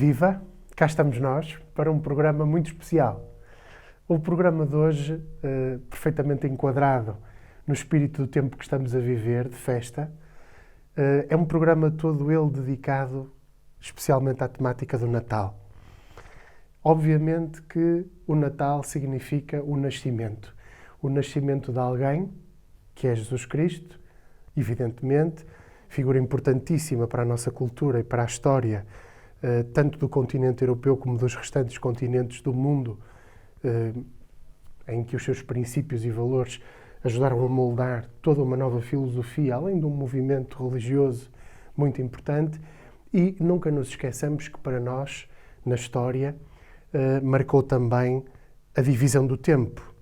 Viva! Cá estamos nós para um programa muito especial. O programa de hoje, perfeitamente enquadrado no espírito do tempo que estamos a viver, de festa, é um programa todo ele dedicado especialmente à temática do Natal. Obviamente que o Natal significa o nascimento de alguém, que é Jesus Cristo, evidentemente, figura importantíssima para a nossa cultura e para a história, tanto do continente europeu como dos restantes continentes do mundo, em que os seus princípios e valores ajudaram a moldar toda uma nova filosofia, além de um movimento religioso muito importante. E nunca nos esqueçamos que para nós, na história, marcou também a divisão do tempo,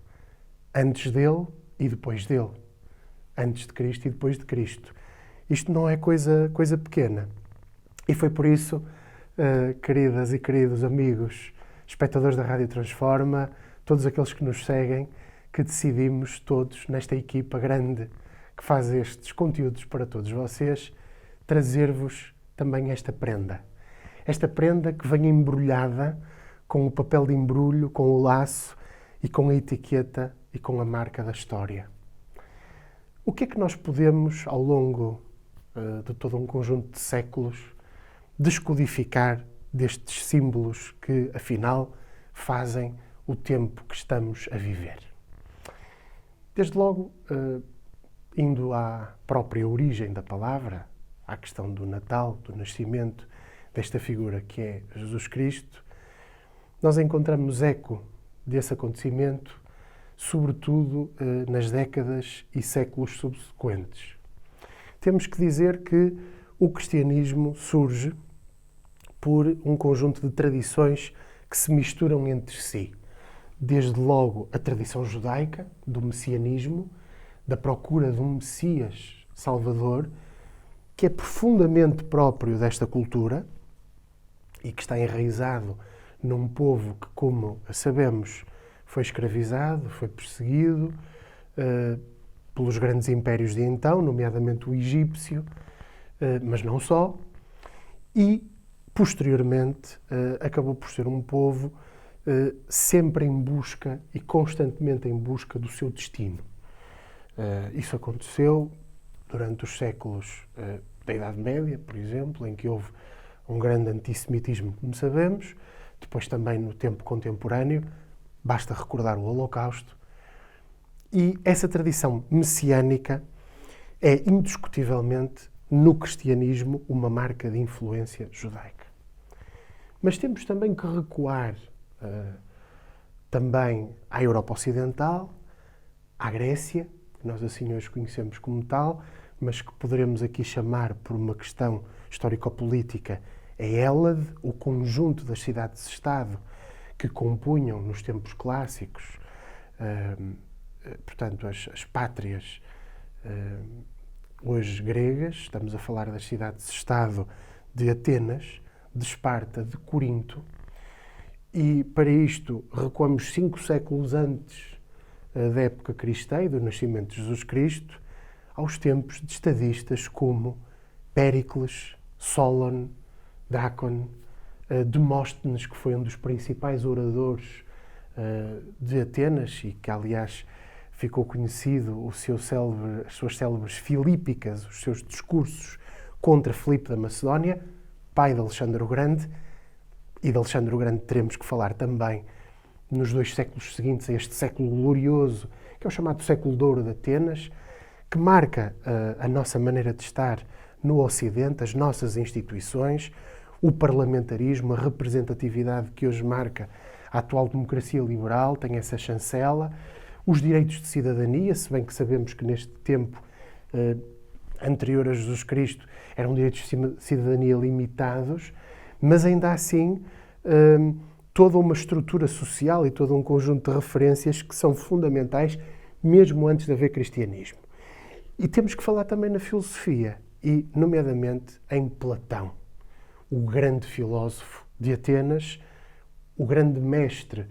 antes dele e depois dele, antes de Cristo e depois de Cristo. Isto não é coisa pequena. E foi por isso, queridas e queridos amigos, espectadores da Rádio Transforma, todos aqueles que nos seguem, que decidimos todos, nesta equipa grande que faz estes conteúdos para todos vocês, trazer-vos também esta prenda. Esta prenda que vem embrulhada com o papel de embrulho, com o laço e com a etiqueta e com a marca da história. O que é que nós podemos, ao longo de todo um conjunto de séculos, descodificar destes símbolos que, afinal, fazem o tempo que estamos a viver? Desde logo, indo à própria origem da palavra, à questão do Natal, do nascimento desta figura que é Jesus Cristo, nós encontramos eco desse acontecimento, sobretudo nas décadas e séculos subsequentes. Temos que dizer que o cristianismo surge por um conjunto de tradições que se misturam entre si. Desde logo a tradição judaica, do messianismo, da procura de um Messias Salvador, que é profundamente próprio desta cultura e que está enraizado num povo que, como sabemos, foi escravizado, foi perseguido pelos grandes impérios de então, nomeadamente o egípcio, mas não só, e posteriormente acabou por ser um povo sempre em busca e constantemente em busca do seu destino. Isso aconteceu durante os séculos da Idade Média, por exemplo, em que houve um grande antissemitismo, como sabemos, depois também no tempo contemporâneo, basta recordar o Holocausto. E essa tradição messiânica é indiscutivelmente, no cristianismo, uma marca de influência judaica. Mas temos também que recuar também à Europa Ocidental, à Grécia, que nós assim hoje conhecemos como tal, mas que poderemos aqui chamar, por uma questão histórico-política, a Hélade, o conjunto das cidades-estado que compunham, nos tempos clássicos, portanto, as pátrias hoje gregas. Estamos a falar das cidades-estado de Atenas, de Esparta, de Corinto. E para isto recuamos 5 séculos antes da época cristã e do nascimento de Jesus Cristo, aos tempos de estadistas como Péricles, Solon, Drácon, Demóstenes, que foi um dos principais oradores de Atenas e que, aliás, ficou conhecido as suas célebres filípicas, os seus discursos contra Filipe da Macedónia, pai de Alexandre o Grande. E de Alexandre o Grande teremos que falar também nos 2 séculos seguintes a este século glorioso, que é o chamado século de ouro de Atenas, que marca a nossa maneira de estar no Ocidente, as nossas instituições, o parlamentarismo, a representatividade que hoje marca a atual democracia liberal, tem essa chancela, os direitos de cidadania, se bem que sabemos que neste tempo anterior a Jesus Cristo eram direitos de cidadania limitados, mas ainda assim toda uma estrutura social e todo um conjunto de referências que são fundamentais mesmo antes de haver cristianismo. E temos que falar também na filosofia e, nomeadamente, em Platão, o grande filósofo de Atenas, o grande mestre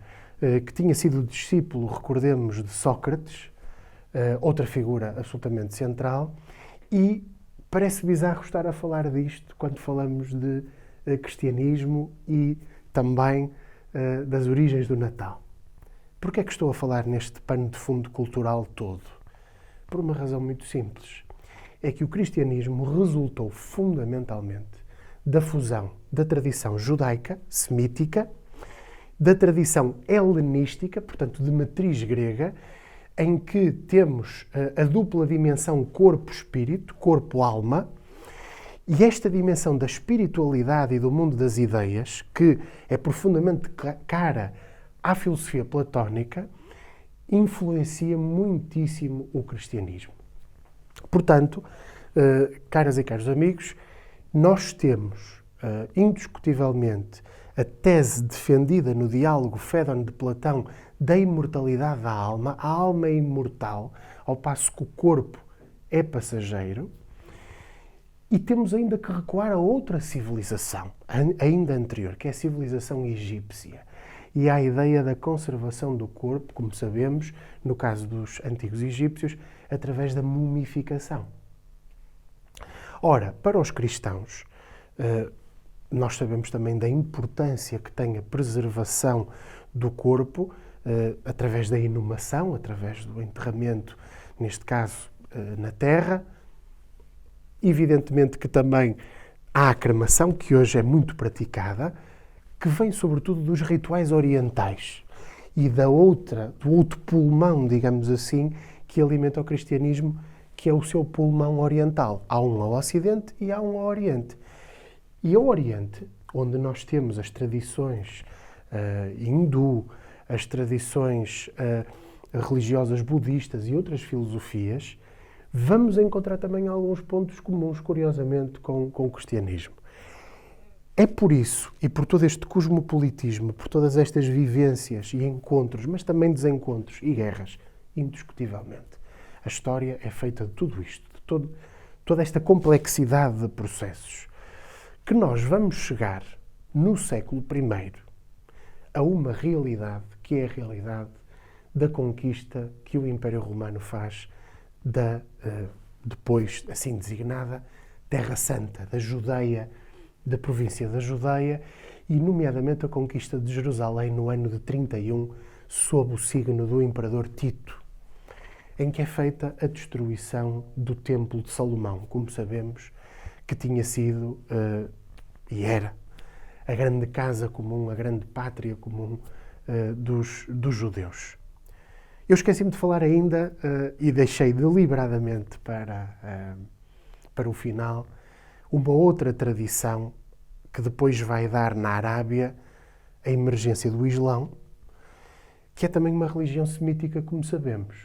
que tinha sido discípulo, recordemos, de Sócrates, outra figura absolutamente central, e parece bizarro estar a falar disto quando falamos de cristianismo e também das origens do Natal. Porquê é que estou a falar neste pano de fundo cultural todo? Por uma razão muito simples. É que o cristianismo resultou fundamentalmente da fusão da tradição judaica, semítica, da tradição helenística, portanto de matriz grega, em que temos a dupla dimensão corpo-espírito, corpo-alma, e esta dimensão da espiritualidade e do mundo das ideias, que é profundamente cara à filosofia platónica, influencia muitíssimo o cristianismo. Portanto, caras e caros amigos, nós temos, indiscutivelmente, a tese defendida no diálogo Fédon de Platão da imortalidade da alma. A alma é imortal, ao passo que o corpo é passageiro. E temos ainda que recuar a outra civilização, ainda anterior, que é a civilização egípcia. E há a ideia da conservação do corpo, como sabemos, no caso dos antigos egípcios, através da mumificação. Ora, para os cristãos, nós sabemos também da importância que tem a preservação do corpo através da inumação, através do enterramento, neste caso, na terra. Evidentemente que também há a cremação, que hoje é muito praticada, que vem sobretudo dos rituais orientais e do outro pulmão, digamos assim, que alimenta o cristianismo, que é o seu pulmão oriental. Há um ao Ocidente e há um ao Oriente. E ao Oriente, onde nós temos as tradições hindu, as tradições religiosas budistas e outras filosofias, vamos encontrar também alguns pontos comuns, curiosamente, com o cristianismo. É por isso, e por todo este cosmopolitismo, por todas estas vivências e encontros, mas também desencontros e guerras, indiscutivelmente, a história é feita de tudo isto, de toda esta complexidade de processos, que nós vamos chegar, no século I, a uma realidade que é a realidade da conquista que o Império Romano faz da, depois assim designada, Terra Santa, da Judeia, da província da Judeia, e nomeadamente a conquista de Jerusalém no ano de 31, sob o signo do Imperador Tito, em que é feita a destruição do Templo de Salomão, como sabemos, que tinha sido e era a grande casa comum, a grande pátria comum dos judeus. Eu esqueci-me de falar ainda, e deixei deliberadamente para o final, uma outra tradição que depois vai dar na Arábia a emergência do Islão, que é também uma religião semítica, como sabemos,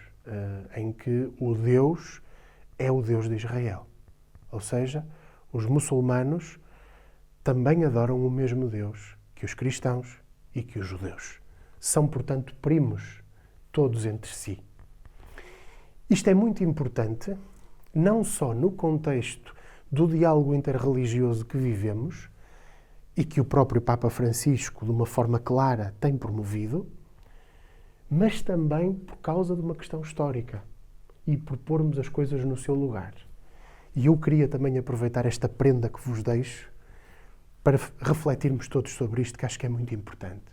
em que o Deus é o Deus de Israel. Ou seja, os muçulmanos também adoram o mesmo Deus que os cristãos e que os judeus. São, portanto, primos, todos entre si. Isto é muito importante, não só no contexto do diálogo interreligioso que vivemos e que o próprio Papa Francisco, de uma forma clara, tem promovido, mas também por causa de uma questão histórica e por pormos as coisas no seu lugar. E eu queria também aproveitar esta prenda que vos deixo para refletirmos todos sobre isto, que acho que é muito importante.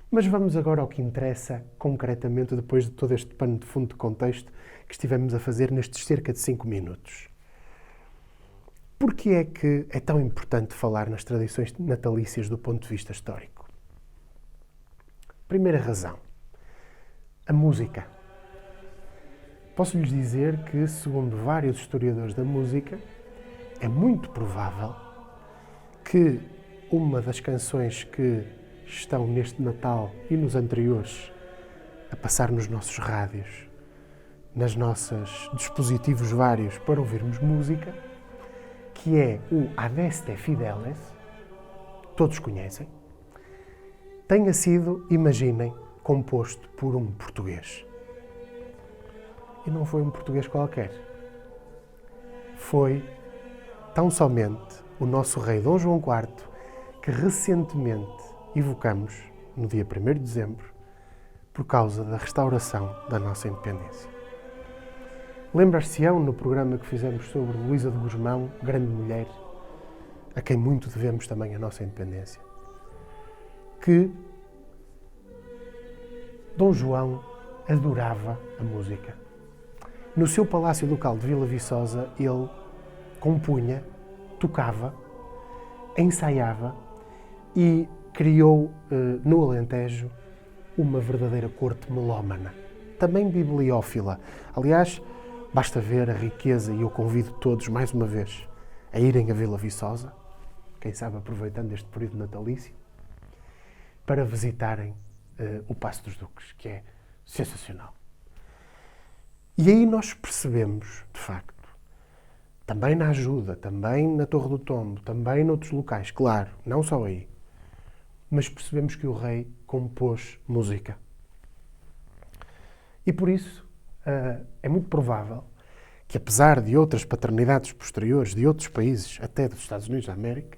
Mas vamos agora ao que interessa concretamente, depois de todo este pano de fundo de contexto que estivemos a fazer nestes cerca de 5 minutos. Porquê é que é tão importante falar nas tradições natalícias do ponto de vista histórico? Primeira razão, a música. Posso-lhes dizer que, segundo vários historiadores da música, é muito provável que uma das canções que estão neste Natal e nos anteriores a passar nos nossos rádios, nos nossos dispositivos vários para ouvirmos música, que é o Adeste Fideles, todos conhecem, tenha sido, imaginem, composto por um português. E não foi um português qualquer. Foi, tão somente, o nosso rei Dom João IV, que recentemente evocamos, no dia 1º de dezembro, por causa da restauração da nossa independência. Lembrar-se-ão, no programa que fizemos sobre Luísa de Gusmão, grande mulher, a quem muito devemos também a nossa independência, que Dom João adorava a música. No seu palácio ducal de Vila Viçosa, ele compunha, tocava, ensaiava e criou no Alentejo uma verdadeira corte melómana, também bibliófila. Aliás, basta ver a riqueza, e eu convido todos, mais uma vez, a irem a Vila Viçosa, quem sabe aproveitando este período natalício, para visitarem o Paço dos Duques, que é sensacional. E aí nós percebemos, de facto, também na Ajuda, também na Torre do Tombo, também noutros locais, claro, não só aí, mas percebemos que o rei compôs música. E por isso é muito provável que, apesar de outras paternidades posteriores de outros países, até dos Estados Unidos da América,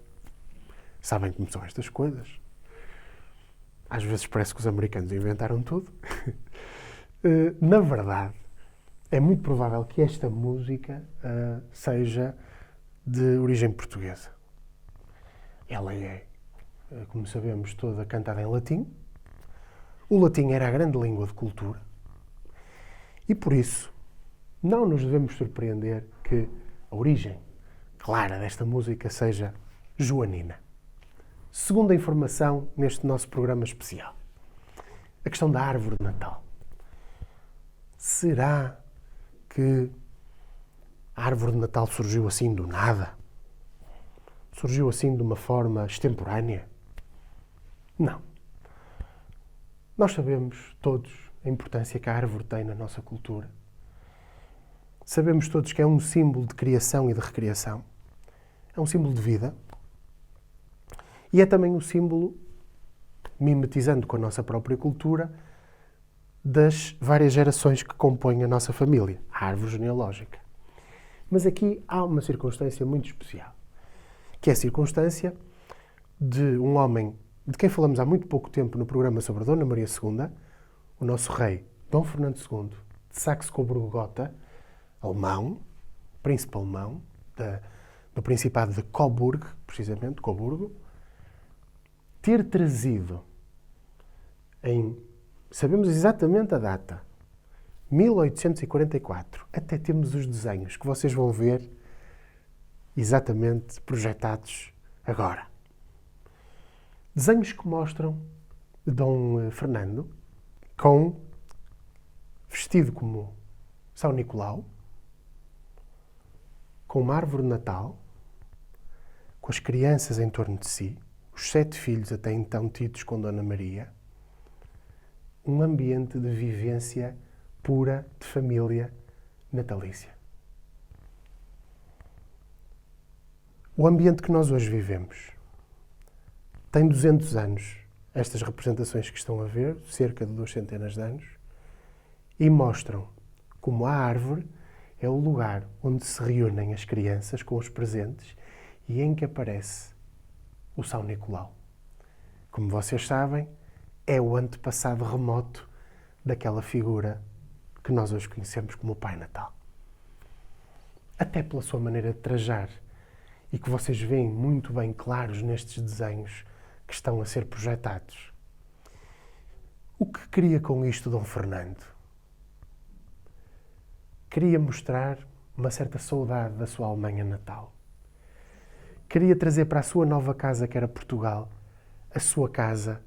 sabem como são estas coisas. Às vezes parece que os americanos inventaram tudo. Na verdade, é muito provável que esta música seja de origem portuguesa. Ela é, como sabemos, toda cantada em latim. O latim era a grande língua de cultura. E por isso, não nos devemos surpreender que a origem clara desta música seja joanina. Segunda informação neste nosso programa especial. A questão da árvore de Natal. Será que a árvore de Natal surgiu assim do nada? Surgiu assim de uma forma extemporânea? Não. Nós sabemos todos a importância que a árvore tem na nossa cultura. Sabemos todos que é um símbolo de criação e de recriação. É um símbolo de vida. E é também um símbolo, mimetizando com a nossa própria cultura, das várias gerações que compõem a nossa família, a árvore genealógica. Mas aqui há uma circunstância muito especial, que é a circunstância de um homem de quem falamos há muito pouco tempo no programa sobre Dona Maria II, o nosso rei Dom Fernando II, de Saxe-Coburgo-Gotha, alemão, príncipe alemão, do Principado de Coburgo, precisamente, Coburgo, ter trazido sabemos exatamente a data, 1844, até temos os desenhos que vocês vão ver exatamente projetados agora. Desenhos que mostram Dom Fernando vestido como São Nicolau, com uma árvore de Natal, com as crianças em torno de si, os 7 filhos até então tidos com Dona Maria, um ambiente de vivência pura de família natalícia. O ambiente que nós hoje vivemos tem 200 anos, estas representações que estão a ver, cerca de 2 centenas de anos, e mostram como a árvore é o lugar onde se reúnem as crianças com os presentes e em que aparece o São Nicolau. Como vocês sabem, é o antepassado remoto daquela figura que nós hoje conhecemos como o Pai Natal. Até pela sua maneira de trajar, e que vocês veem muito bem claros nestes desenhos que estão a ser projetados. O que queria com isto Dom Fernando? Queria mostrar uma certa saudade da sua Alemanha natal. Queria trazer para a sua nova casa, que era Portugal, a sua casa,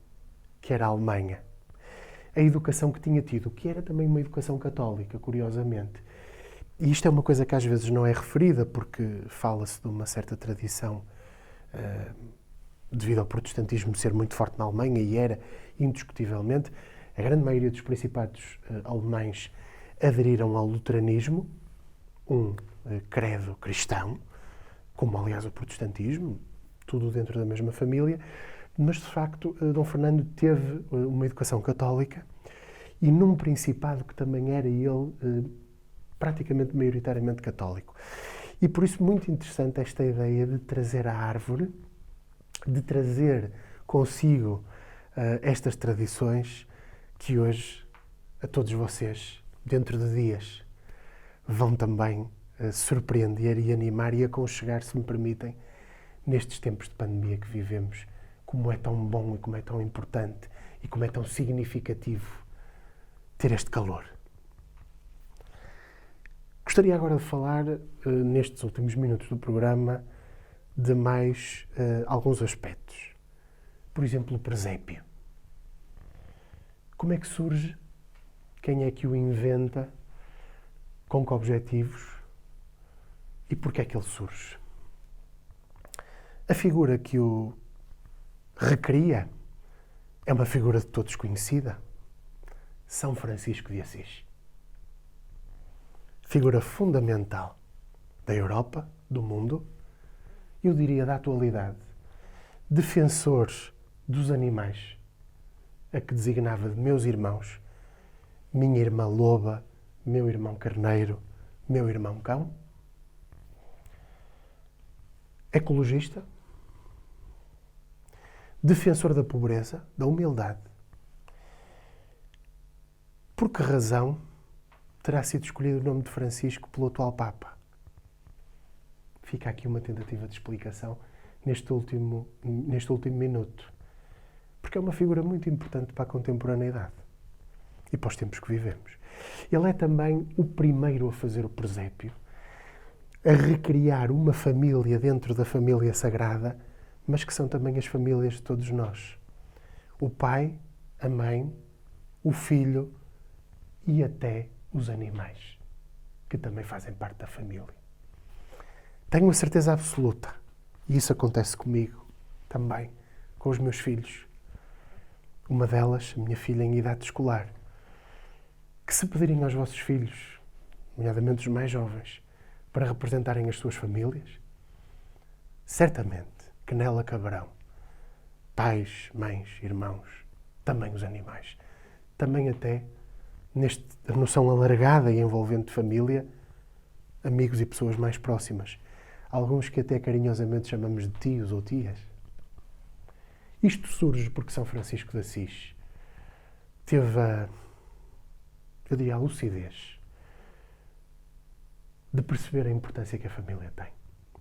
que era a Alemanha. A educação que tinha tido, que era também uma educação católica, curiosamente. E isto é uma coisa que às vezes não é referida, porque fala-se de uma certa tradição, devido ao protestantismo ser muito forte na Alemanha, e era, indiscutivelmente, a grande maioria dos principados alemães aderiram ao luteranismo, um credo cristão, como aliás o protestantismo, tudo dentro da mesma família, mas de facto Dom Fernando teve uma educação católica e num principado que também era ele praticamente maioritariamente católico. E por isso muito interessante esta ideia de trazer a árvore, de trazer consigo estas tradições que hoje a todos vocês, dentro de dias, vão também surpreender e animar e aconchegar, se me permitem, nestes tempos de pandemia que vivemos, como é tão bom e como é tão importante e como é tão significativo ter este calor. Gostaria agora de falar, nestes últimos minutos do programa, de mais alguns aspectos. Por exemplo, o presépio. Como é que surge? Quem é que o inventa? Com que objetivos? E porquê é que ele surge? A figura que o recria é uma figura de todos conhecida. São Francisco de Assis. Figura fundamental da Europa, do mundo, eu diria da atualidade. Defensor dos animais, a que designava de meus irmãos, minha irmã loba, meu irmão carneiro, meu irmão cão. Ecologista, defensor da pobreza, da humildade. Por que razão terá sido escolhido o nome de Francisco pelo atual Papa? Fica aqui uma tentativa de explicação neste último minuto. Porque é uma figura muito importante para a contemporaneidade e para os tempos que vivemos. Ele é também o primeiro a fazer o presépio, a recriar uma família dentro da família sagrada, mas que são também as famílias de todos nós. O pai, a mãe, o filho e até os animais, que também fazem parte da família. Tenho a certeza absoluta, e isso acontece comigo também, com os meus filhos. Uma delas, a minha filha em idade escolar, que se pedirem aos vossos filhos, nomeadamente os mais jovens, para representarem as suas famílias, certamente que nela caberão pais, mães, irmãos, também os animais. Também até, nesta noção alargada e envolvente de família, amigos e pessoas mais próximas. Alguns que até carinhosamente chamamos de tios ou tias. Isto surge porque São Francisco de Assis teve a lucidez de perceber a importância que a família tem.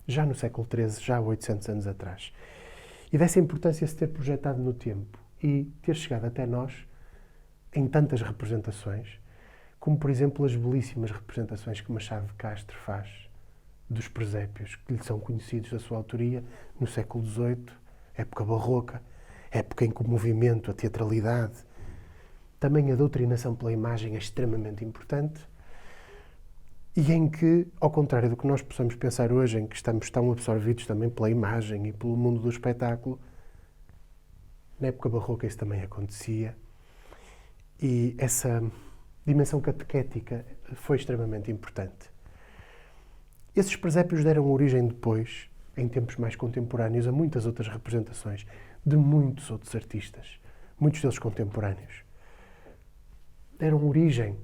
Já no século XIII, já há 800 anos atrás. E dessa importância se ter projetado no tempo e ter chegado até nós em tantas representações, como, por exemplo, as belíssimas representações que Machado de Castro faz dos presépios, que lhe são conhecidos da sua autoria no século XVIII, época barroca, época em que o movimento, a teatralidade, também a doutrinação pela imagem é extremamente importante, e em que, ao contrário do que nós possamos pensar hoje, em que estamos tão absorvidos também pela imagem e pelo mundo do espetáculo, na época barroca isso também acontecia, e essa dimensão catequética foi extremamente importante. Esses presépios deram origem depois, em tempos mais contemporâneos, a muitas outras representações de muitos outros artistas, muitos deles contemporâneos. Deram origem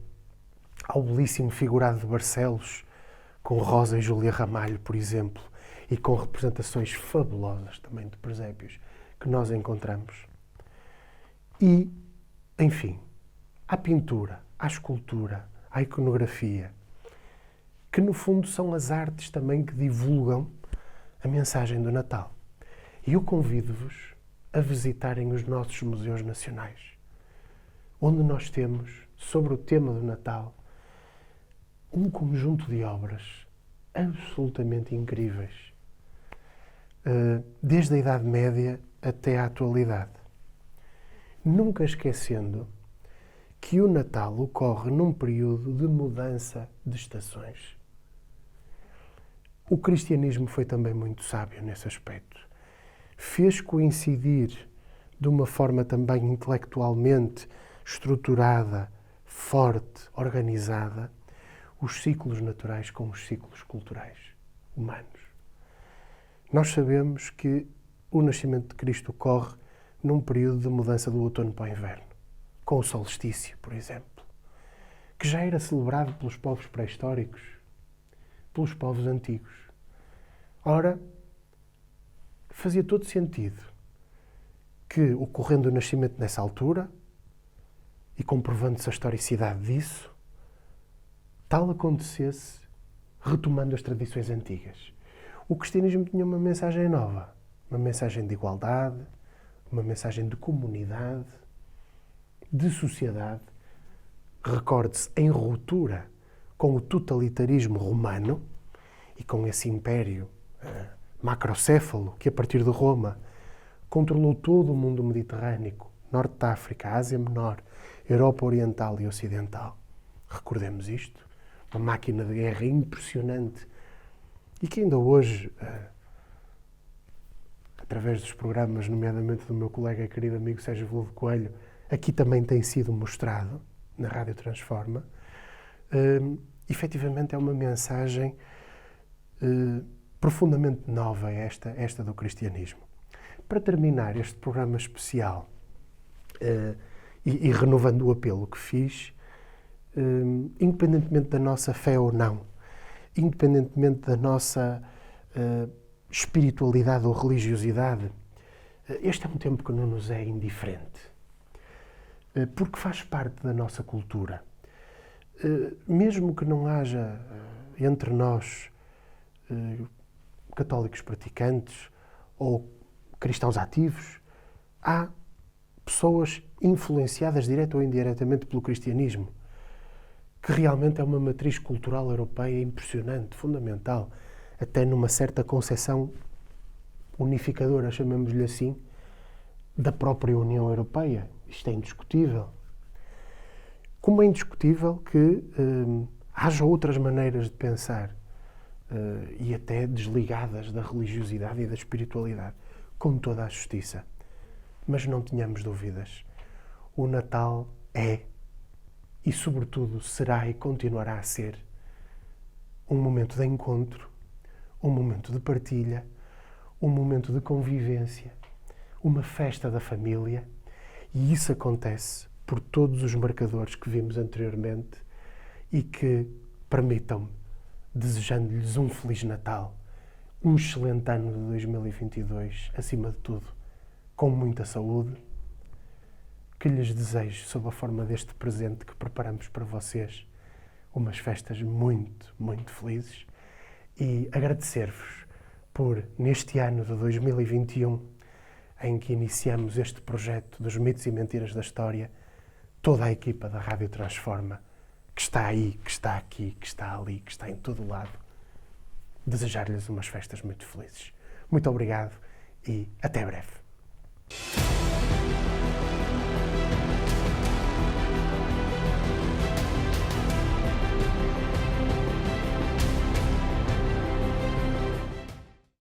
ao belíssimo figurado de Barcelos, com Rosa e Júlia Ramalho, por exemplo, e com representações fabulosas também de presépios que nós encontramos. E, enfim, à pintura, à escultura, à iconografia, que no fundo são as artes também que divulgam a mensagem do Natal. E eu convido-vos a visitarem os nossos museus nacionais, onde nós temos, sobre o tema do Natal, um conjunto de obras absolutamente incríveis, desde a Idade Média até à atualidade. Nunca esquecendo que o Natal ocorre num período de mudança de estações. O cristianismo foi também muito sábio nesse aspecto. Fez coincidir de uma forma também intelectualmente estruturada, forte, organizada, os ciclos naturais com os ciclos culturais humanos. Nós sabemos que o nascimento de Cristo ocorre num período de mudança do outono para o inverno, com o solstício, por exemplo, que já era celebrado pelos povos pré-históricos, pelos povos antigos. Ora, fazia todo sentido que, ocorrendo o nascimento nessa altura, e comprovando-se a historicidade disso, tal acontecesse retomando as tradições antigas. O cristianismo tinha uma mensagem nova, uma mensagem de igualdade, uma mensagem de comunidade, de sociedade. Recorde-se, em ruptura com o totalitarismo romano e com esse império macrocéfalo que, a partir de Roma, controlou todo o mundo mediterrâneo, Norte da África, Ásia Menor, Europa Oriental e Ocidental. Recordemos isto, uma máquina de guerra impressionante e que ainda hoje, através dos programas, nomeadamente do meu colega e querido amigo Sérgio Veloso Coelho, aqui também tem sido mostrado, na Rádio Transforma, efetivamente é uma mensagem profundamente nova esta do cristianismo. Para terminar este programa especial, e renovando o apelo que fiz, independentemente da nossa fé ou não, independentemente da nossa espiritualidade ou religiosidade, este é um tempo que não nos é indiferente, porque faz parte da nossa cultura. Mesmo que não haja entre nós católicos praticantes ou cristãos ativos, há pessoas influenciadas direta ou indiretamente pelo cristianismo, que realmente é uma matriz cultural europeia impressionante, fundamental, até numa certa concepção unificadora, chamemos-lhe assim, da própria União Europeia. Isto é indiscutível. Como é indiscutível que haja outras maneiras de pensar e até desligadas da religiosidade e da espiritualidade, com toda a justiça. Mas não tenhamos dúvidas. O Natal é, e sobretudo será e continuará a ser, um momento de encontro, um momento de partilha, um momento de convivência, uma festa da família, e isso acontece por todos os marcadores que vimos anteriormente e que, permitam-me, desejando-lhes um Feliz Natal, um excelente ano de 2022, acima de tudo, com muita saúde, que lhes desejo, sob a forma deste presente que preparamos para vocês, umas festas muito, muito felizes, e agradecer-vos por, neste ano de 2021, em que iniciamos este projeto dos mitos e mentiras da história, toda a equipa da Rádio Transforma, que está aí, que está aqui, que está ali, que está em todo o lado, desejar-lhes umas festas muito felizes. Muito obrigado e até breve.